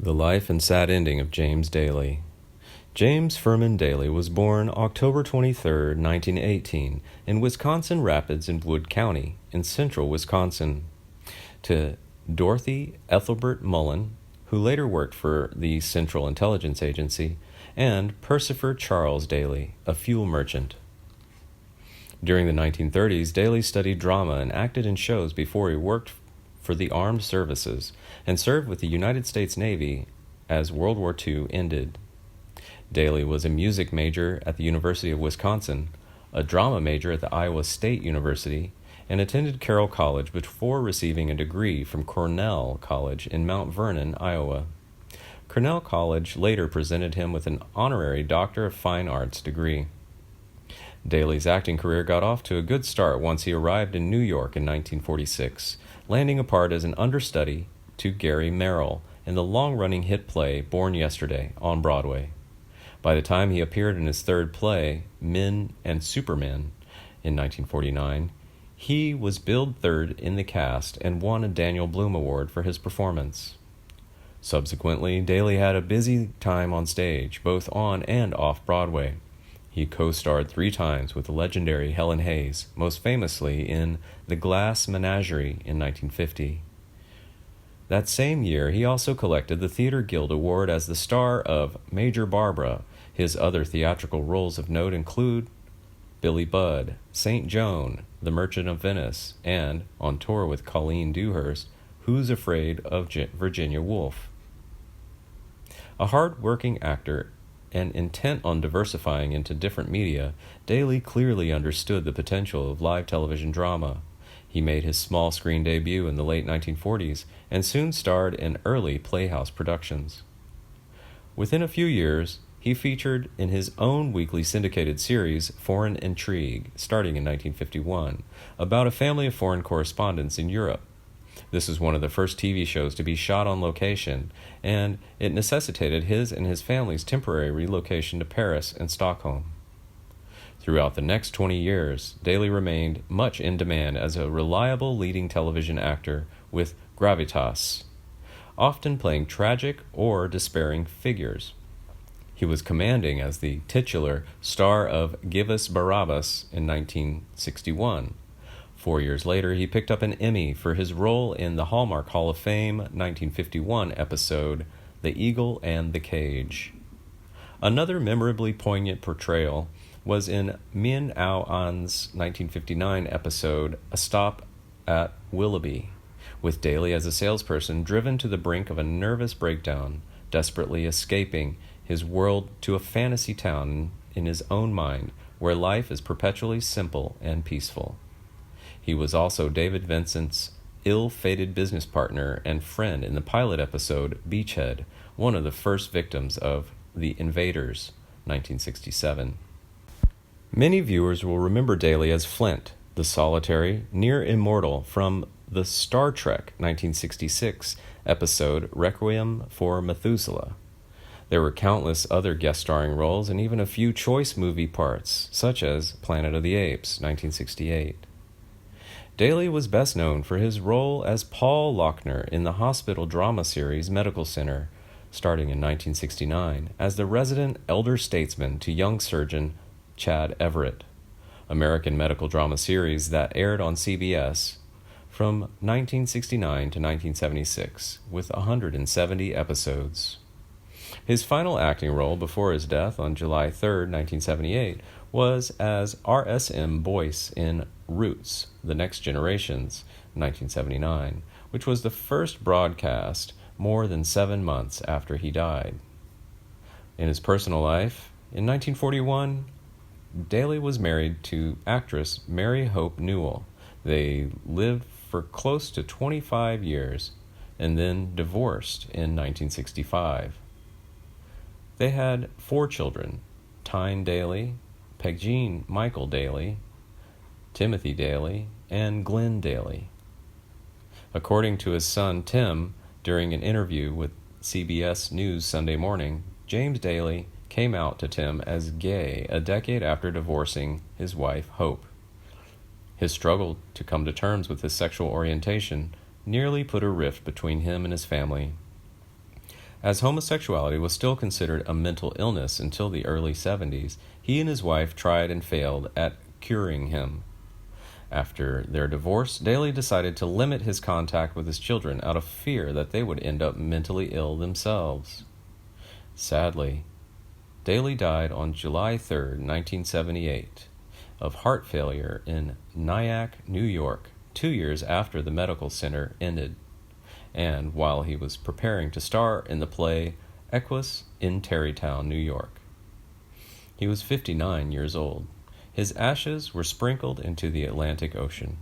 The Life and Sad Ending of James Daly. James Furman Daly was born October 23, 1918, in Wisconsin Rapids in Wood County, in central Wisconsin, to Dorothy Ethelbert Mullen, who later worked for the Central Intelligence Agency, and Percifer Charles Daly, a fuel merchant. During the 1930s, Daly studied drama and acted in shows before he worked for the armed services and served with the United States Navy as World War II ended. Daly was a music major at the University of Wisconsin, a drama major at the Iowa State University, and attended Carroll College before receiving a degree from Cornell College in Mount Vernon, Iowa. Cornell College later presented him with an honorary Doctor of Fine Arts degree. Daly's acting career got off to a good start once he arrived in New York in 1946, landing a part as an understudy to Gary Merrill in the long-running hit play Born Yesterday on Broadway. By the time he appeared in his third play, Men and Supermen, in 1949, he was billed third in the cast and won a Daniel Bloom Award for his performance. Subsequently, Daly had a busy time on stage, both on and off Broadway. He co-starred 3 times with the legendary Helen Hayes, most famously in The Glass Menagerie in 1950. That same year, he also collected the Theatre Guild Award as the star of Major Barbara. His other theatrical roles of note include Billy Budd, St. Joan, The Merchant of Venice, and, on tour with Colleen Dewhurst, Who's Afraid of Virginia Woolf. A hard-working actor and intent on diversifying into different media, Daly clearly understood the potential of live television drama. He made his small-screen debut in the late 1940s and soon starred in early Playhouse productions. Within a few years, he featured in his own weekly syndicated series, Foreign Intrigue, starting in 1951, about a family of foreign correspondents in Europe. This is one of the first TV shows to be shot on location, and it necessitated his and his family's temporary relocation to Paris and Stockholm. Throughout the next 20 years, Daly remained much in demand as a reliable leading television actor with gravitas, often playing tragic or despairing figures. He was commanding as the titular star of Give Us Barabbas in 1961. 4 years later, he picked up an Emmy for his role in the Hallmark Hall of Fame 1951 episode, The Eagle and the Cage. Another memorably poignant portrayal was in Min Ao An's 1959 episode, A Stop at Willoughby, with Daly as a salesperson driven to the brink of a nervous breakdown, desperately escaping his world to a fantasy town in his own mind, where life is perpetually simple and peaceful. He was also David Vincent's ill-fated business partner and friend in the pilot episode Beachhead, one of the first victims of The Invaders, 1967. Many viewers will remember Daly as Flint, the solitary, near-immortal from the Star Trek 1966 episode Requiem for Methuselah. There were countless other guest-starring roles and even a few choice movie parts, such as Planet of the Apes, 1968. Daly was best known for his role as Paul Lochner in the hospital drama series Medical Center, starting in 1969, as the resident elder statesman to young surgeon Chad Everett, American medical drama series that aired on CBS from 1969 to 1976, with 170 episodes. His final acting role before his death on July 3, 1978, was as RSM Boyce in Roots, The Next Generations, 1979, which was the first broadcast more than 7 months after he died. In his personal life, in 1941, Daly was married to actress Mary Hope Newell. They lived for close to 25 years and then divorced in 1965. They had 4 children, Tyne Daly, Pegjean Michael Daly, Timothy Daly, and Glenn Daly. According to his son Tim, during an interview with CBS News Sunday Morning, James Daly came out to Tim as gay a decade after divorcing his wife Hope. His struggle to come to terms with his sexual orientation nearly put a rift between him and his family. As homosexuality was still considered a mental illness until the early 70s, he and his wife tried and failed at curing him. After their divorce, Daly decided to limit his contact with his children out of fear that they would end up mentally ill themselves. Sadly, Daly died on July 3, 1978, of heart failure in Nyack, New York, 2 years after the medical center ended, and while he was preparing to star in the play Equus in Tarrytown, New York. He was 59 years old. His ashes were sprinkled into the Atlantic Ocean.